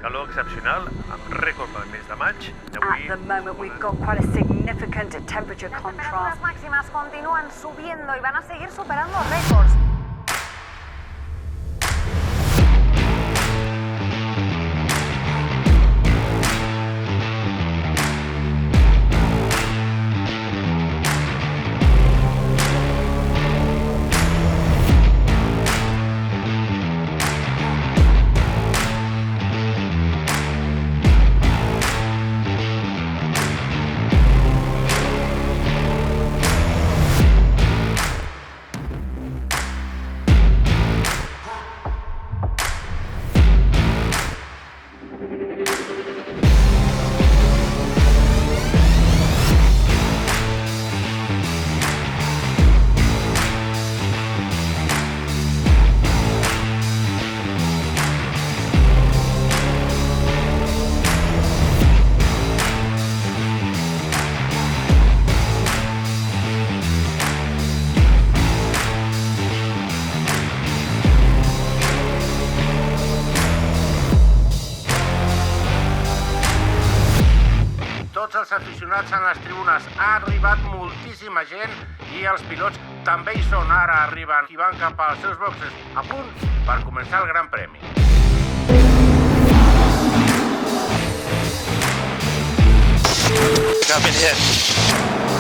Calor excepcional, amb rècord pel mes de maig. At the moment we've got quite a significant temperature contrast. Las máximas continúan subiendo y van a seguir superando récords. Tots els aficionats en les tribunes, ha arribat moltíssima gent i els pilots també hi són, ara arriben i van cap als seus boxes, a punt per començar el Gran Premi. Coming in.